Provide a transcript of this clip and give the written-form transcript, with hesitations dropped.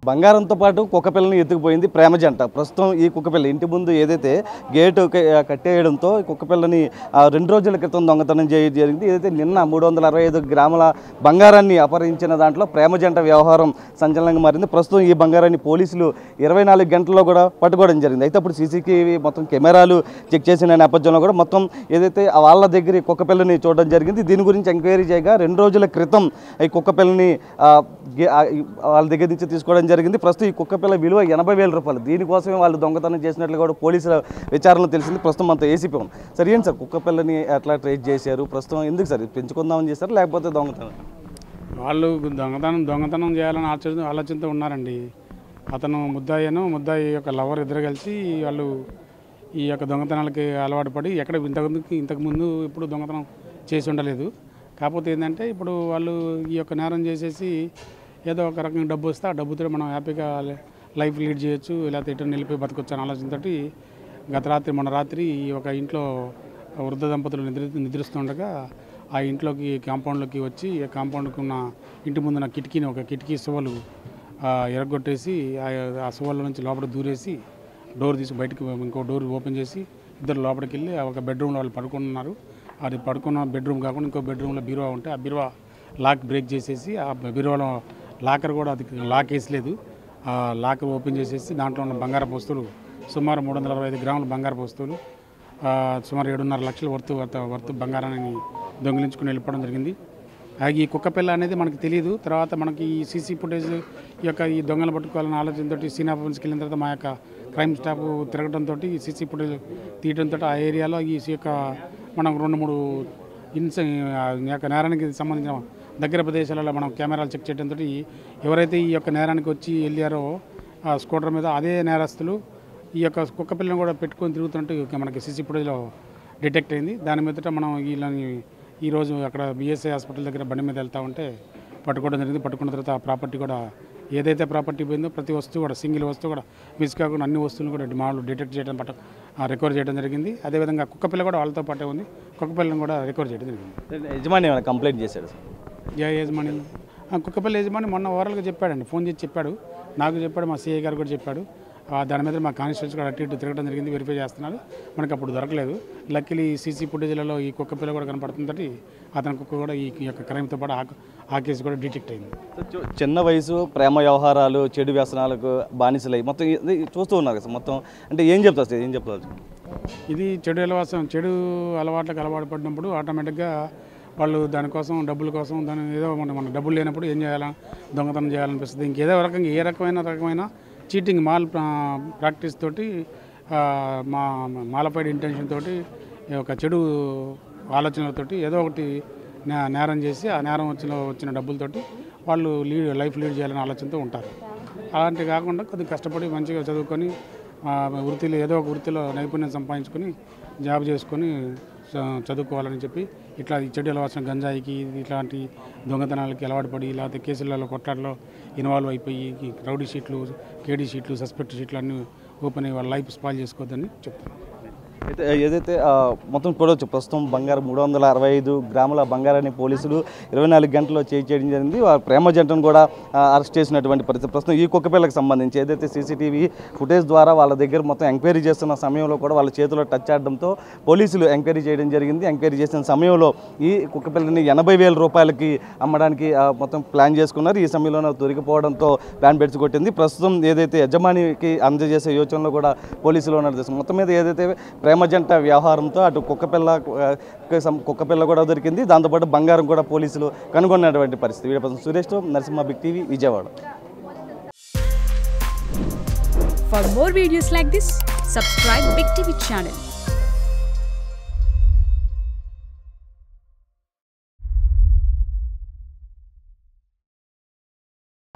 బంగారంతో పాటు కుక్కపిల్లని ఎత్తుకుపోయింది ప్రేమ జంట. ప్రస్తుతం ఈ కుక్కపిల్ల ఇంటి ముందు ఏదైతే గేటు కట్టేయడంతో కుక్కపిల్లని 2 రోజుల క్రితం దొంగతనం చేయడం జరిగింది. ఏదైతే నిన్న 365 గ్రాముల బంగారాన్ని అపహరించిన దాంట్లో ప్రేమ జంట వ్యవహారం సంచలనంగా మారింది. ప్రస్తుతం ఈ బంగారాన్ని పోలీసులు 24 గంటల్లో కూడా పట్టుకోవడం జరిగింది. అయితే అప్పుడు సీసీటీవీ మొత్తం కెమెరాలు చెక్ చేసిన నేపథ్యంలో కూడా మొత్తం ఏదైతే వాళ్ళ దగ్గర కుక్కపిల్లని చూడడం జరిగింది. దీని గురించి ఎంక్వైరీ చేయగా 2 రోజుల క్రితం ఈ కుక్కపిల్లని వాళ్ళ దగ్గర నుంచి తీసుకోవడం జరిగింది. ప్రస్తుతం ఈ కుక్కపిల్ల విలువ 80,000 రూపాయలు. దీనికోసమే వాళ్ళు దొంగతనం చేసినట్లు కూడా పోలీసుల విచారణలో తెలిసింది. ప్రస్తుతం అంతా ఏసీపీ ఉంది. సరే ఏంటి సార్ కుక్కపిల్లని ఎట్లా ట్రేస్ చేశారు? ప్రస్తుతం ఎందుకు సార్ పెంచుకుందామని చేశారు లేకపోతే దొంగతనం? వాళ్ళు దొంగతనం చేయాలని ఆలోచనతో ఉన్నారండి. అతను ముద్దాయి యొక్క లవర్ ఇద్దరు కలిసి వాళ్ళు ఈ యొక్క దొంగతనాలకి అలవాటు పడి ఇంతకుముందు ఇప్పుడు దొంగతనం చేసి ఉండలేదు. కాకపోతే ఏంటంటే ఇప్పుడు వాళ్ళు ఈ యొక్క నేరం చేసేసి ఏదో ఒక రకంగా డబ్బు వస్తే ఆ డబ్బుతో మనం హ్యాపీగా లైఫ్ లీడ్ చేయొచ్చు, లేకపోతే ఎటు నిలిపి బతకొచ్చు అని ఆలోచనతో మొన్న రాత్రి ఒక ఇంట్లో వృద్ధ దంపతులు నిద్రిస్తుండగా ఆ ఇంట్లోకి కాంపౌండ్లోకి వచ్చి కాంపౌండ్కి ఉన్న ఇంటి ముందున్న ఒక కిటికీ సువలు ఎరగొట్టేసి ఆ సువల నుంచి లోపల దూరేసి డోర్ తీసి బయటకు ఇంకో డోర్ ఓపెన్ చేసి ఇద్దరు లోపలికి వెళ్ళి ఒక బెడ్రూమ్లో వాళ్ళు పడుకున్నారు. అది పడుకున్న బెడ్రూమ్ కాకుండా ఇంకో బెడ్రూమ్లో బీరువా ఉంటే ఆ బీరువా లాక్ బ్రేక్ చేసేసి ఆ బీరువాలో లాకర్ కూడా అది లాక్ వేసలేదు. ఆ లాకర్ ఓపెన్ చేసేసి దాంట్లో ఉన్న బంగారపు వస్తువులు సుమారు 365 గ్రాముల బంగారపు వస్తువులు సుమారు 7.5 లక్షల వర్త్ బంగారాన్ని దొంగిలించుకుని వెళ్ళిపోవడం జరిగింది. ఈ కుక్కపిల్ల అనేది మనకు తెలియదు. తర్వాత మనకి ఈ సీసీ ఫుటేజ్ ఈ దొంగలు పట్టుకోవాలన్న ఆలోచనతో సీన్ ఆఫ్ ఎవిడెన్స్కి వెళ్ళిన తర్వాత మా యొక్క క్రైమ్ స్టాఫ్ తిరగడంతో సీసీ ఫుటేజ్ తీయడంతో ఆ ఏరియాలో ఈ యొక్క మనం 2-3 నేరానికి సంబంధించిన దగ్గర ప్రదేశాలలో మనం కెమెరాలు చెక్ చేయడంతో ఎవరైతే ఈ యొక్క నేరానికి వచ్చి వెళ్ళారో ఆ స్కూటర్ మీద అదే నేరస్తులు ఈ యొక్క కుక్కపిల్లని కూడా పెట్టుకొని తిరుగుతున్నట్టు మనకి సీసీ ఫుటేజ్లో డిటెక్ట్ అయింది. దాని మీదట మనం వీళ్ళని ఈరోజు అక్కడ బిఎస్ఐ హాస్పిటల్ దగ్గర బండి మీద వెళ్తూ ఉంటే పట్టుకోవడం జరిగింది. పట్టుకున్న తర్వాత ఆ ప్రాపర్టీ కూడా ఏదైతే ప్రాపర్టీ పోయిందో ప్రతి వస్తువు కూడా సింగిల్ వస్తువు కూడా మిస్ కాకుండా అన్ని వస్తువులు కూడా మామూలు డిటెక్ట్ చేయడం రికవర్ చేయడం జరిగింది. అదేవిధంగా కుక్కపిల్ల కూడా వాళ్ళతో పాటే ఉంది. కుక్కపిల్లని కూడా రికవర్ చేయడం జరిగింది. యజమాని ఏమైనా కంప్లైంట్ చేశాడు? యజమాని కుక్కపిల్ల యజమాని మొన్న ఓవరాల్గా చెప్పాడండి, ఫోన్ చేసి చెప్పాడు, నాకు చెప్పాడు, మా సిఐ గారు కూడా చెప్పాడు. దాని మీద మా కానిస్టేబుల్స్ కూడా అటు తిరగడం జరిగింది, వెరిఫై చేస్తున్నారు. మనకు అప్పుడు దొరకలేదు. లక్కీలీ సీసీ ఫుటేజ్లలో ఈ కుక్కపిల్ల కూడా కనపడుతుందంటే అతని కుక్క కూడా ఈ యొక్క క్రైమ్తో పాటు ఆ కేసు కూడా డిటెక్ట్ అయింది. చిన్న వయసు ప్రేమ వ్యవహారాలు చెడు వ్యసనాలకు బానిసలై మొత్తం చూస్తూ ఉన్నారు కదా మొత్తం. అంటే ఏం చెప్తారు? ఇది చెడు అలవాట్లకు అలవాటు పడినప్పుడు ఆటోమేటిక్గా వాళ్ళు దానికోసం డబ్బుల కోసం ఏదో మన డబ్బులు లేనప్పుడు ఏం చేయాలా, దొంగతనం చేయాలనిపిస్తుంది. ఇంకేదో రకంగా ఏ రకమైన చీటింగ్ ప్రాక్టీస్ తోటి మాలఫైడ్ ఇంటెన్షన్ తోటి ఒక చెడు ఆలోచనలతోటి ఏదో ఒకటి నేరం చేసి ఆ నేరం వచ్చిన డబ్బులతోటి వాళ్ళు లైఫ్ లీడ్ చేయాలనే ఆలోచనతో ఉంటారు. అలాంటివి కాకుండా కొద్దిగా కష్టపడి మంచిగా చదువుకొని వృత్తిలో ఏదో ఒక వృత్తిలో నైపుణ్యం సంపాదించుకొని జాబ్ చేసుకొని చదువుకోవాలని చెప్పి ఇట్లా ఈ చెడు అలవాల్సిన గంజాయికి ఇట్లాంటి దొంగతనాలకి అలవాటు పడి లేకపోతే కేసులలో కొట్లాటలో ఇన్వాల్వ్ అయిపోయి రౌడీ షీట్లు, కేడీ షీట్లు, సస్పెక్ట్ షీట్లు అన్నీ ఓపెన్ అయ్యి వాళ్ళ లైఫ్ స్పాయిల్ చేసుకోవద్దని చెప్తాను. అయితే ఏదైతే మొత్తం చూడవచ్చు ప్రస్తుతం బంగారం 365 గ్రాముల బంగారాన్ని పోలీసులు 24 గంటల్లో చేయడం జరిగింది. ప్రేమ జంటను కూడా అరెస్ట్ చేసినటువంటి పరిస్థితి. ప్రస్తుతం ఈ కుక్కపిల్లకి సంబంధించి ఏదైతే సీసీటీవీ ఫుటేజ్ ద్వారా వాళ్ళ దగ్గర మొత్తం ఎంక్వైరీ చేస్తున్న సమయంలో కూడా వాళ్ళ చేతిలో టచ్ ఆడడంతో పోలీసులు ఎంక్వైరీ చేయడం జరిగింది. ఎంక్వైరీ చేసిన సమయంలో ఈ కుక్కపిల్లని 80,000 రూపాయలకి అమ్మడానికి మొత్తం ప్లాన్ చేసుకున్నారు. ఈ సమయంలో దొరికిపోవడంతో ప్లాన్ పెట్టి కొట్టింది. ప్రస్తుతం ఏదైతే యజమానికి అందజేసే యోచనలో కూడా పోలీసులు ఉన్నారు. మొత్తం మీద ఏదైతే ప్రేమ జంట వ్యవహారంతో అటు కుక్కపిల్ల కూడా దొరికింది. దాంతోపాటు బంగారం కూడా పోలీసులు కనుగొన్నటువంటి పరిస్థితి. వీడియో పర్సన్ సురేష్తో Narasimha, Big TV, Vijayawada. For more videos like this, subscribe Big TV channel.